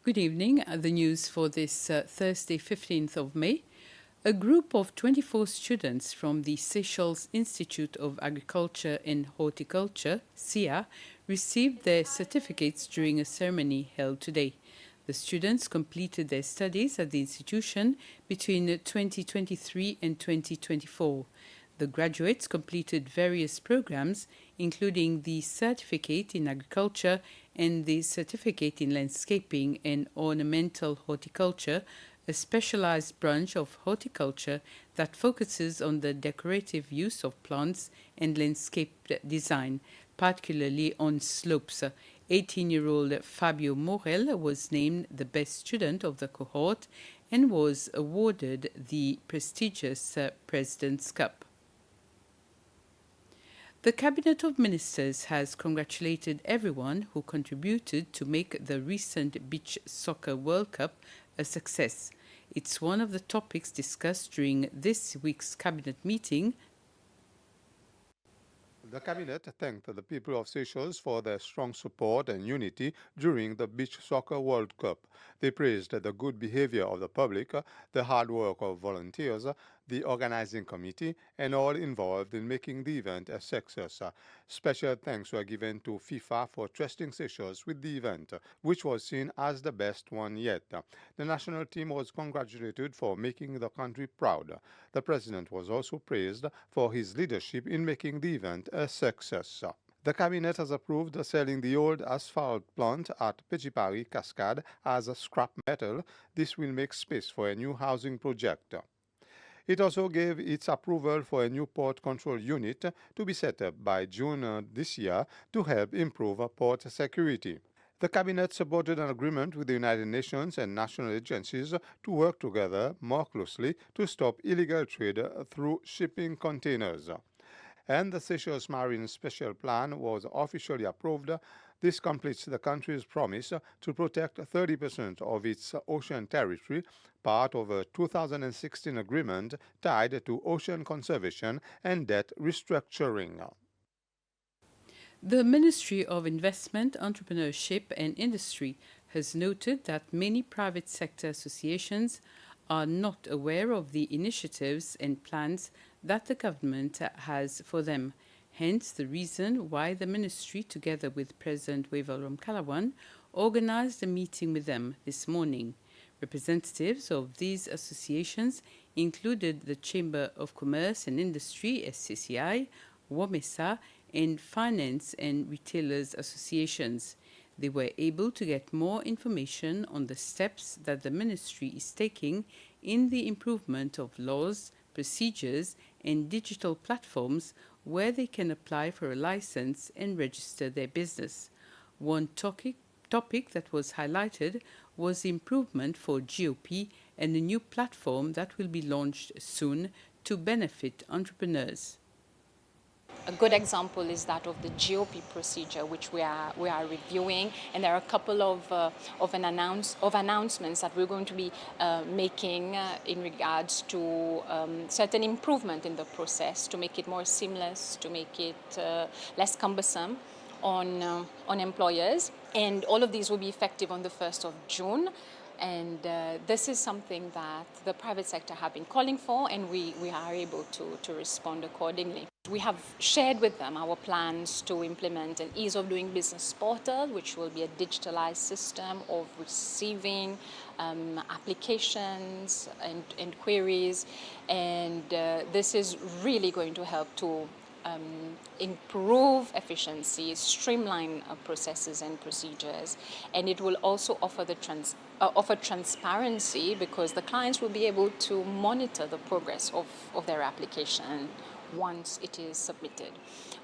Good evening. The news for this Thursday, 15th of May. A group of 24 students from the Seychelles Institute of Agriculture and Horticulture, SIA, received their certificates during a ceremony held today. The students completed their studies at the institution between 2023 and 2024. The graduates completed various programs, including the Certificate in Agriculture and the Certificate in Landscaping and Ornamental Horticulture, a specialized branch of horticulture that focuses on the decorative use of plants and landscape design, particularly on slopes. 18-year-old Fabio Morel was named the best student of the cohort and was awarded the prestigious President's Cup. The Cabinet of Ministers has congratulated everyone who contributed to make the recent Beach Soccer World Cup a success. It's one of the topics discussed during this week's Cabinet meeting. The Cabinet thanked the people of Seychelles for their strong support and unity during the Beach Soccer World Cup. They praised the good behavior of the public, the hard work of volunteers, the organizing committee, and all involved in making the event a success. Special thanks were given to FIFA for trusting Seychelles with the event, which was seen as the best one yet. The national team was congratulated for making the country proud. The president was also praised for his leadership in making the event a success. The Cabinet has approved selling the old asphalt plant at Pechipari Cascade as a scrap metal. This will make space for a new housing project. It also gave its approval for a new port control unit to be set up by June this year to help improve port security. The Cabinet supported an agreement with the United Nations and national agencies to work together more closely to stop illegal trade through shipping containers. And the Seychelles Marine Special Plan was officially approved. This completes the country's promise to protect 30% of its ocean territory, part of a 2016 agreement tied to ocean conservation and debt restructuring. The Ministry of Investment, Entrepreneurship and Industry has noted that many private sector associations are not aware of the initiatives and plans that the government has for them. Hence the reason why the ministry, together with President Wevalom Kalawan, organized a meeting with them this morning. Representatives of these associations included the Chamber of Commerce and Industry, SCCI, WOMESA, and Finance and Retailers Associations. They were able to get more information on the steps that the ministry is taking in the improvement of laws, procedures, and digital platforms where they can apply for a license and register their business. One topic that was highlighted was the improvement for GOP and a new platform that will be launched soon to benefit entrepreneurs. A good example is that of the GOP procedure, which we are reviewing, and there are a couple of announcements that we're going to be making in regards to certain improvement in the process to make it more seamless, to make it less cumbersome on employers, and all of these will be effective on the 1st of June. And this is something that the private sector have been calling for, and we are able to respond accordingly. We have shared with them our plans to implement an ease of doing business portal, which will be a digitalized system of receiving applications and queries. And this is really going to help to improve efficiency, streamline processes and procedures, and it will also offer offer transparency, because the clients will be able to monitor the progress of their application once it is submitted.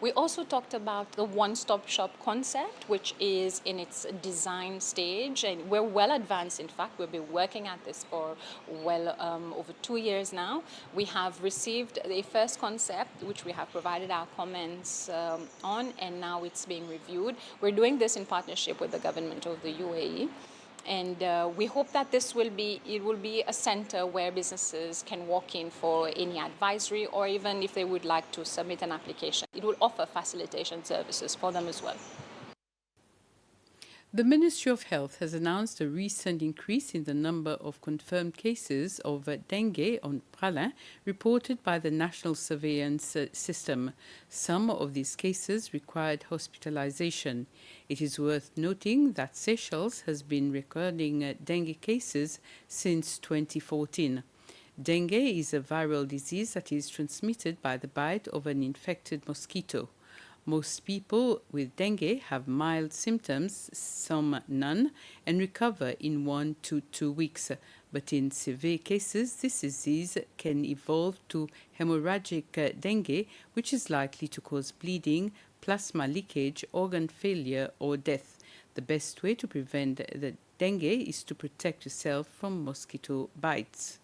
We also talked about the one-stop shop concept, which is in its design stage, and we're well advanced. In fact, we've been working at this for over 2 years now. We have received the first concept, which we have provided our comments on, and now it's being reviewed. We're doing this in partnership with the government of the UAE. And we hope that it will be a center where businesses can walk in for any advisory, or even if they would like to submit an application. It will offer facilitation services for them as well. The Ministry of Health has announced a recent increase in the number of confirmed cases of dengue on Pralin reported by the National Surveillance System. Some of these cases required hospitalization. It is worth noting that Seychelles has been recording dengue cases since 2014. Dengue is a viral disease that is transmitted by the bite of an infected mosquito. Most people with dengue have mild symptoms, some none, and recover in 1 to 2 weeks. But in severe cases, this disease can evolve to hemorrhagic dengue, which is likely to cause bleeding, plasma leakage, organ failure, or death. The best way to prevent the dengue is to protect yourself from mosquito bites.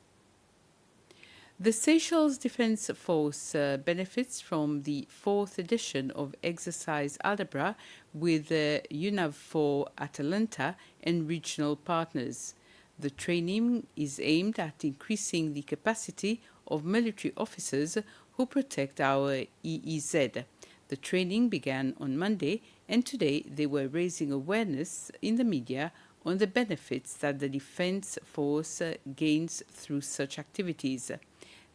The Seychelles Defence Force benefits from the 4th edition of Exercise Aldabra with UNAV4 Atalanta and regional partners. The training is aimed at increasing the capacity of military officers who protect our EEZ. The training began on Monday, and today they were raising awareness in the media on the benefits that the Defence Force gains through such activities.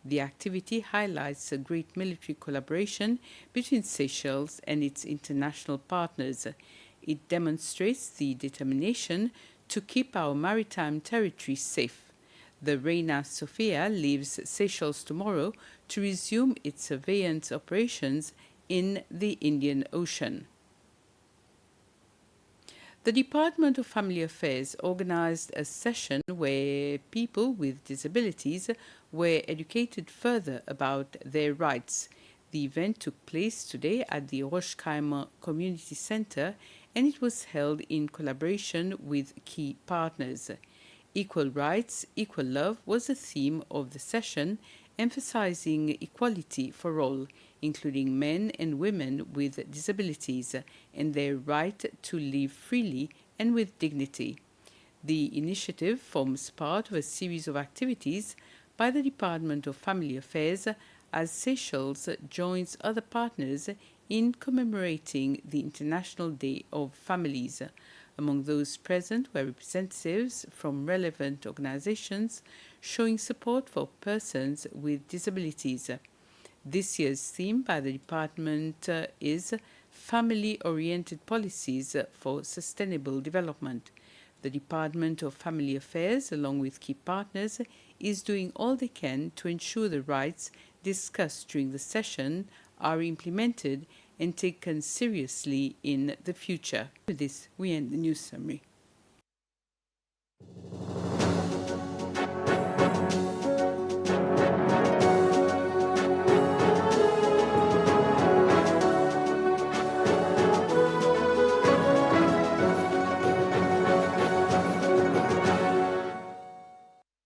The activity highlights a great military collaboration between Seychelles and its international partners. It demonstrates the determination to keep our maritime territory safe. The Reina Sofia leaves Seychelles tomorrow to resume its surveillance operations in the Indian Ocean. The Department of Family Affairs organized a session where people with disabilities were educated further about their rights. The event took place today at the Rochekaimer Community Center, and it was held in collaboration with key partners. Equal rights, equal love was the theme of the session, emphasizing equality for all, including men and women with disabilities, and their right to live freely and with dignity. The initiative forms part of a series of activities by the Department of Family Affairs as Seychelles joins other partners in commemorating the International Day of Families. Among those present were representatives from relevant organizations showing support for persons with disabilities. This year's theme by the department is Family-Oriented Policies for Sustainable Development. The Department of Family Affairs, along with key partners, is doing all they can to ensure the rights discussed during the session are implemented and taken seriously in the future. With this, we end the news summary.